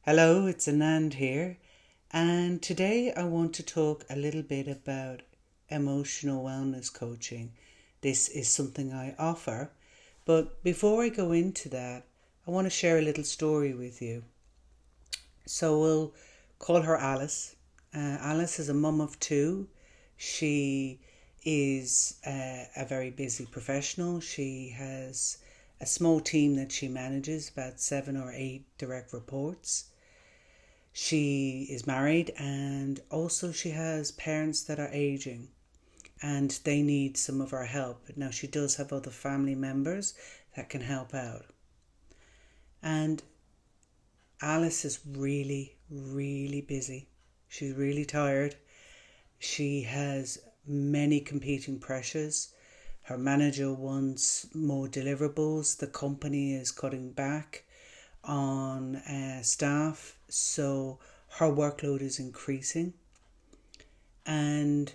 Hello, it's Anand here, and today I want to talk a little bit about emotional wellness coaching. This is something I offer, but before I go into that, I want to share a little story with you. So we'll call her Alice. Alice is a mum of two. She is a very busy professional. She has a small team that she manages, about 7 or 8 direct reports. She is married, and also she has parents that are aging and they need some of our help. Now, she does have other family members that can help out. And Alice is really, really busy. She's really tired. She has many competing pressures. Her manager wants more deliverables. The company is cutting back on staff, so her workload is increasing and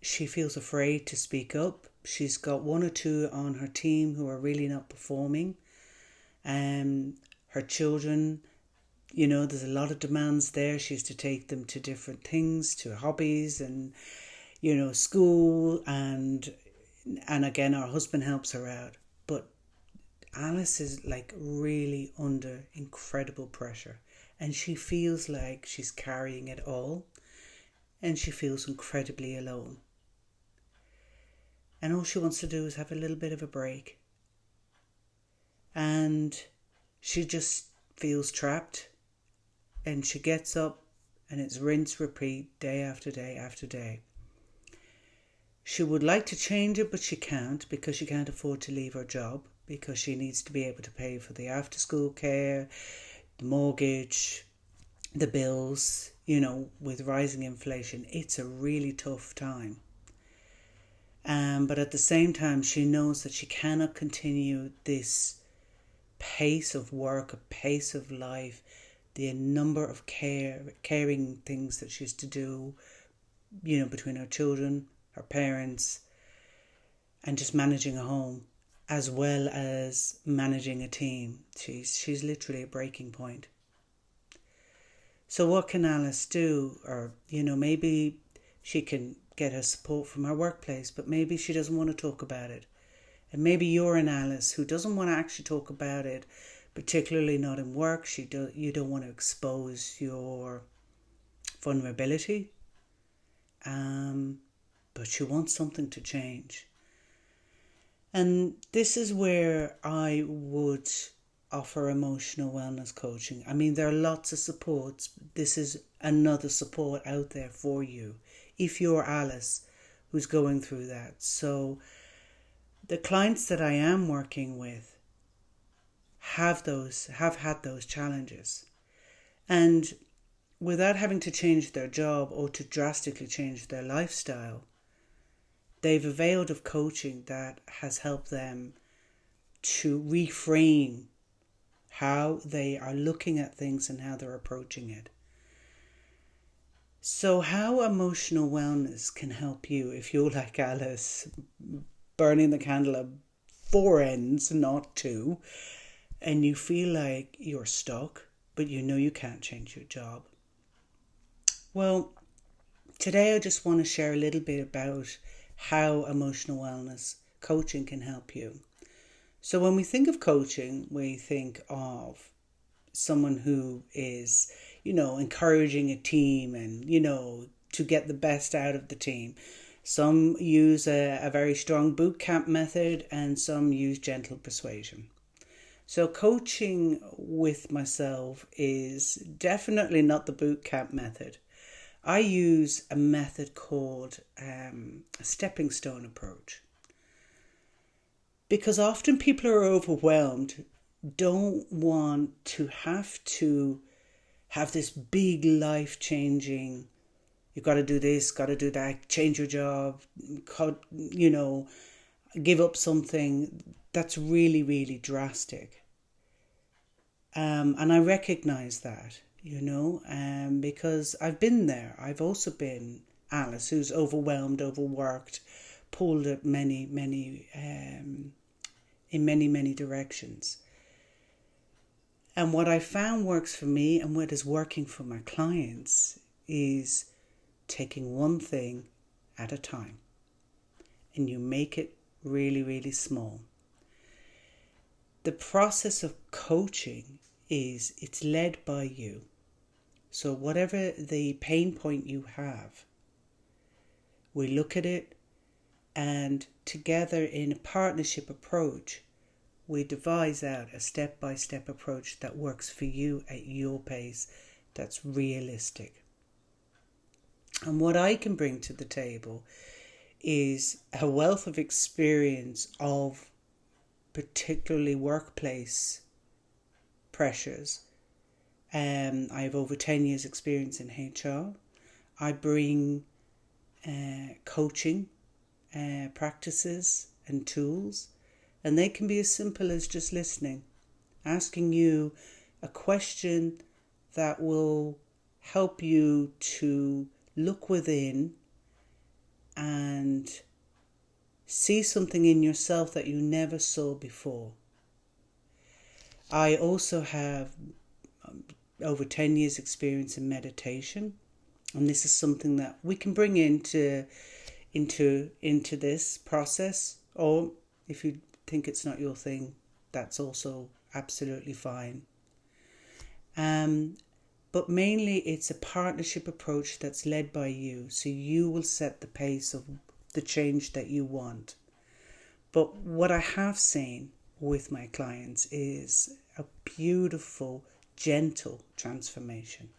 she feels afraid to speak up. She's got 1 or 2 on her team who are really not performing. Her children, there's a lot of demands there. She has to take them to different things, to hobbies and school, and again her husband helps her out. But Alice is really under incredible pressure, and she feels like she's carrying it all, and she feels incredibly alone. And all she wants to do is have a little bit of a break. And she just feels trapped, and she gets up and it's rinse, repeat, day after day after day. She would like to change it, but she can't, because she can't afford to leave her job, because she needs to be able to pay for the after school care, the mortgage, the bills. With rising inflation, it's a really tough time. But at the same time, she knows that she cannot continue this pace of work, a pace of life, the number of caring things that she has to do, between her children, her parents, and just managing a home, as well as managing a team. She's literally at breaking point. So what can Alice do? Or, maybe she can get her support from her workplace, but maybe she doesn't want to talk about it. And maybe you're an Alice who doesn't want to actually talk about it, particularly not in work. You don't want to expose your vulnerability, but you want something to change. And this is where I would offer emotional wellness coaching. I mean, there are lots of supports. This is another support out there for you if you're Alice who's going through that. So the clients that I am working with have had those challenges. And without having to change their job or to drastically change their lifestyle, they've availed of coaching that has helped them to reframe how they are looking at things and how they're approaching it. So how emotional wellness can help you if you're like Alice, burning the candle at 4 ends, not 2, and you feel like you're stuck, but you can't change your job. Well, today I just want to share a little bit about how emotional wellness coaching can help you. So when we think of coaching, we think of someone who is, encouraging a team and, to get the best out of the team. Some use a very strong boot camp method, and some use gentle persuasion. So coaching with myself is definitely not the boot camp method. I use a method called a stepping stone approach. Because often people are overwhelmed, don't want to have this big life-changing, you've got to do this, got to do that, change your job, give up something that's really, really drastic. And I recognize that, because I've been there. I've also been Alice, who's overwhelmed, overworked, pulled at in many directions. And what I found works for me and what is working for my clients is taking one thing at a time. And you make it really, really small. The process of coaching is it's led by you. So whatever the pain point you have, we look at it, and together in a partnership approach, we devise out a step-by-step approach that works for you at your pace, that's realistic. And what I can bring to the table is a wealth of experience of particularly workplace pressures. I have over 10 years experience in HR. I bring coaching practices and tools, and they can be as simple as just listening, asking you a question that will help you to look within and see something in yourself that you never saw before. I also have over 10 years experience in meditation, and this is something that we can bring into this process, or if you think it's not your thing, that's also absolutely fine. But mainly it's a partnership approach that's led by you, so you will set the pace of the change that you want. But what I have seen with my clients is a beautiful, gentle transformation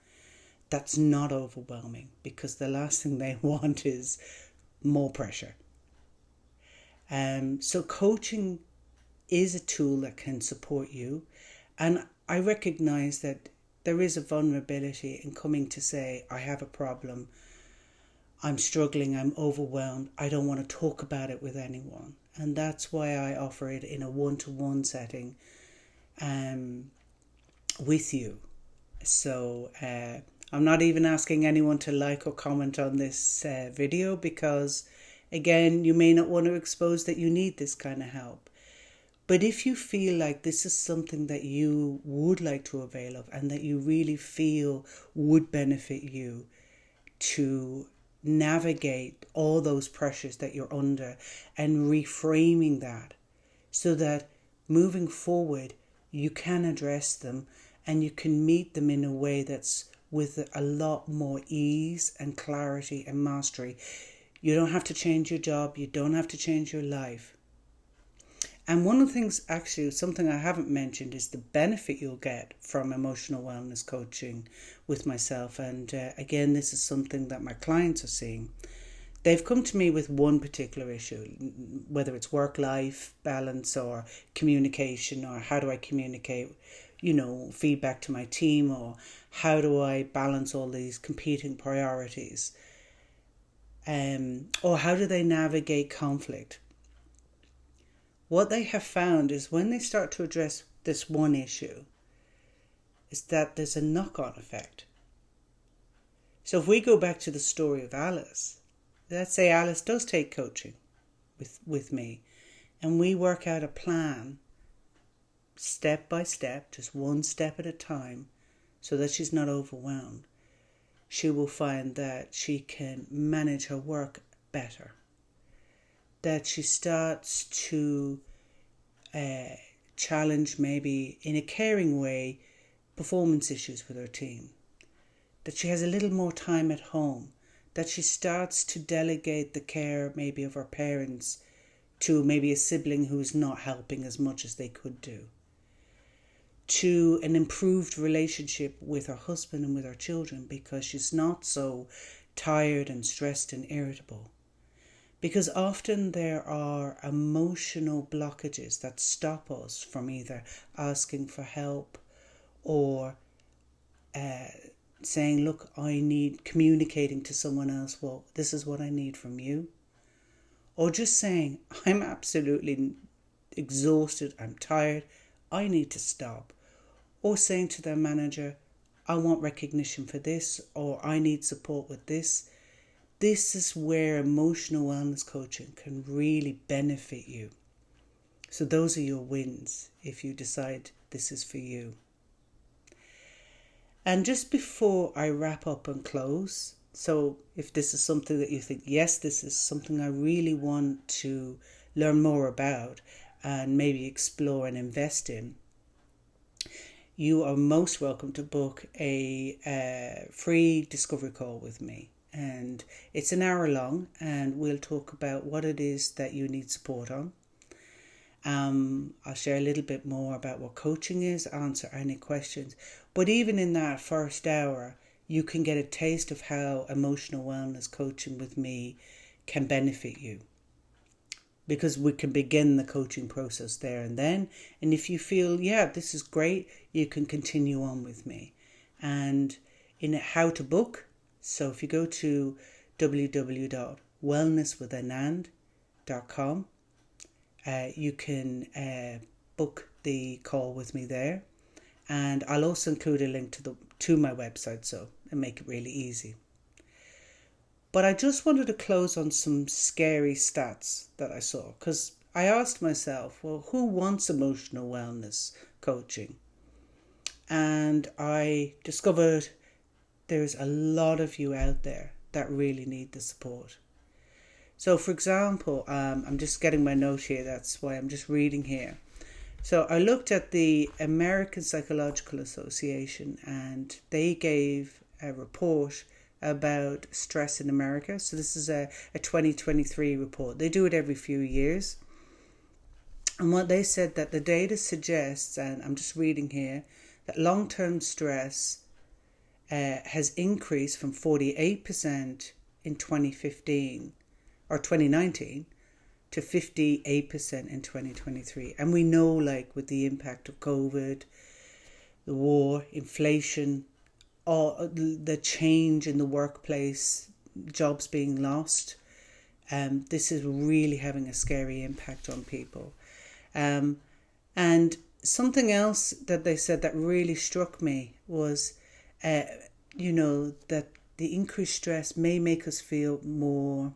that's not overwhelming, because the last thing they want is more pressure. So coaching is a tool that can support you, and I recognize that there is a vulnerability in coming to say, I have a problem, I'm struggling, I'm overwhelmed, I don't want to talk about it with anyone. And that's why I offer it in a one-to-one setting with you. So I'm not even asking anyone to like or comment on this video, because again, you may not want to expose that you need this kind of help. But if you feel like this is something that you would like to avail of and that you really feel would benefit you to navigate all those pressures that you're under, and reframing that so that moving forward you can address them and you can meet them in a way that's with a lot more ease and clarity and mastery. You don't have to change your job, you don't have to change your life. And one of the things, actually, something I haven't mentioned, is the benefit you'll get from emotional wellness coaching with myself. And again, this is something that my clients are seeing. They've come to me with one particular issue, whether it's work-life balance or communication, or how do I communicate, feedback to my team, or how do I balance all these competing priorities, or how do they navigate conflict. What they have found is when they start to address this one issue, is that there's a knock-on effect. So if we go back to the story of Alice, let's say Alice does take coaching with me, and we work out a plan step by step, just one step at a time, so that she's not overwhelmed. She will find that she can manage her work better, that she starts to challenge, maybe in a caring way, performance issues with her team, that she has a little more time at home, that she starts to delegate the care maybe of her parents to maybe a sibling who's not helping as much as they could do, to an improved relationship with her husband and with her children, because she's not so tired and stressed and irritable. Because often there are emotional blockages that stop us from either asking for help or saying, look, I need, communicating to someone else, well, this is what I need from you. Or just saying, I'm absolutely exhausted, I'm tired, I need to stop. Or saying to their manager, I want recognition for this, or I need support with this. This is where emotional wellness coaching can really benefit you. So those are your wins if you decide this is for you. And just before I wrap up and close, so if this is something that you think, yes, this is something I really want to learn more about and maybe explore and invest in, you are most welcome to book a free discovery call with me. And it's an hour long, and we'll talk about what it is that you need support on. I'll share a little bit more about what coaching is, answer any questions. But even in that first hour, you can get a taste of how emotional wellness coaching with me can benefit you. Because we can begin the coaching process there and then. And if you feel, yeah, this is great, you can continue on with me. And in how to book, so if you go to www.wellnesswithanand.com, you can book the call with me there. And I'll also include a link to my website, so and make it really easy. But I just wanted to close on some scary stats that I saw, because I asked myself, well, who wants emotional wellness coaching? And I discovered there's a lot of you out there that really need the support. So, for example, I'm just getting my note here, that's why I'm just reading here. So I looked at the American Psychological Association, and they gave a report about stress in America. So this is a 2023 report. They do it every few years. And what they said, that the data suggests, and I'm just reading here, that long-term stress has increased from 48% in 2015 or 2019 to 58% in 2023. And we know, like, with the impact of COVID, the war, inflation, all the change in the workplace, jobs being lost, this is really having a scary impact on people. And something else that they said that really struck me was, that the increased stress may make us feel more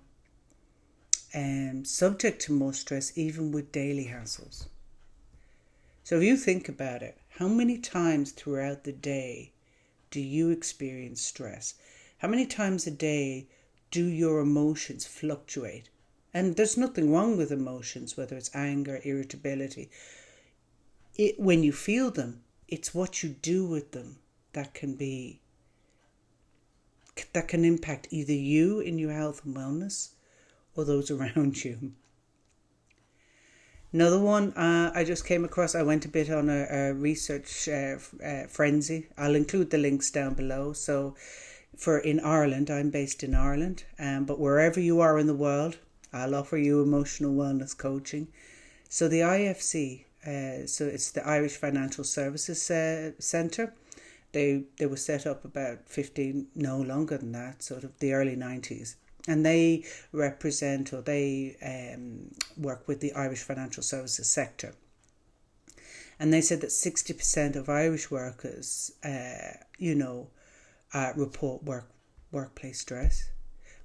subject to more stress, even with daily hassles. So if you think about it, how many times throughout the day do you experience stress? How many times a day do your emotions fluctuate? And there's nothing wrong with emotions, whether it's anger, irritability. When you feel them, it's what you do with them that can impact either you in your health and wellness or those around you. Another one I just came across, I went a bit on a research frenzy. I'll include the links down below. So in Ireland, I'm based in Ireland, but wherever you are in the world, I'll offer you emotional wellness coaching. So the IFSC, so it's the Irish Financial Services Centre. They were set up about no longer than that, sort of the early 90s. And they represent, or they work with the Irish financial services sector. And they said that 60% of Irish workers, report workplace stress.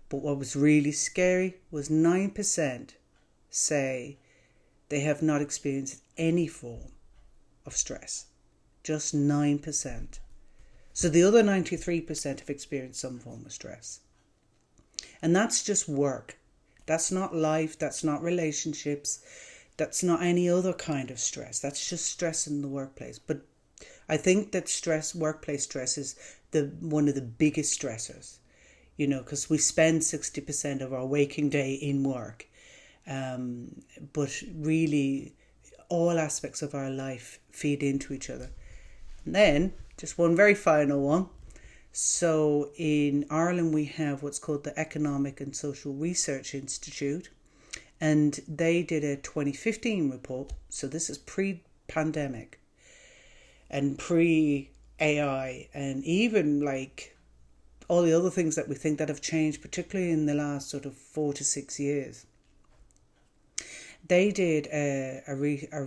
But what was really scary was 9% say they have not experienced any form of stress. Just 9%. So the other 93% have experienced some form of stress. And that's just work. That's not life. That's not relationships. That's not any other kind of stress. That's just stress in the workplace. But I think that workplace stress is one of the biggest stressors, because we spend 60% of our waking day in work. But really, all aspects of our life feed into each other. And then, just one very final one. So in Ireland, we have what's called the Economic and Social Research Institute, and they did a 2015 report. So this is pre-pandemic and pre-AI, and even like all the other things that we think that have changed, particularly in the last sort of 4 to 6 years. They did a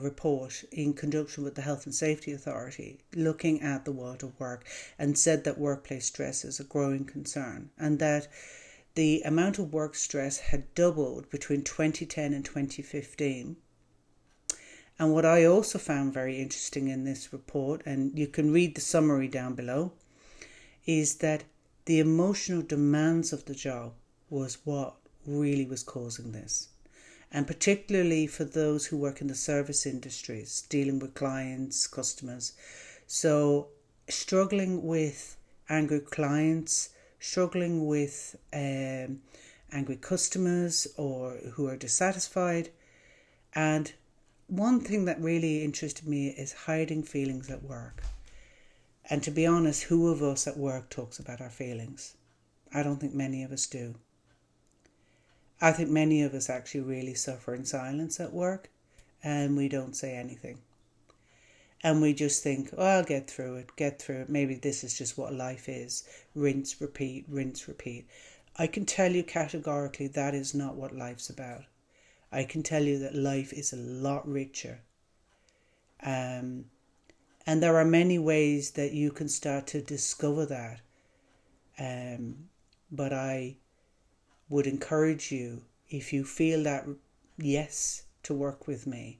report in conjunction with the Health and Safety Authority looking at the world of work, and said that workplace stress is a growing concern, and that the amount of work stress had doubled between 2010 and 2015. And what I also found very interesting in this report, and you can read the summary down below, is that the emotional demands of the job was what really was causing this. And particularly for those who work in the service industries, dealing with clients, customers. So struggling with angry clients, struggling with angry customers or who are dissatisfied. And one thing that really interested me is hiding feelings at work. And to be honest, who of us at work talks about our feelings? I don't think many of us do. I think many of us actually really suffer in silence at work, and we don't say anything. And we just think, oh, I'll get through it. Maybe this is just what life is. Rinse, repeat, rinse, repeat. I can tell you categorically that is not what life's about. I can tell you that life is a lot richer. And there are many ways that you can start to discover that. But I would encourage you, if you feel that yes, to work with me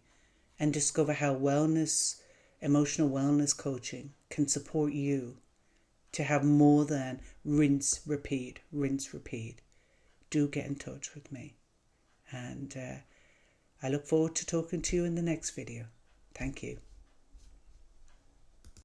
and discover how emotional wellness coaching can support you to have more than rinse, repeat. Do get in touch with me. And I look forward to talking to you in the next video. Thank you.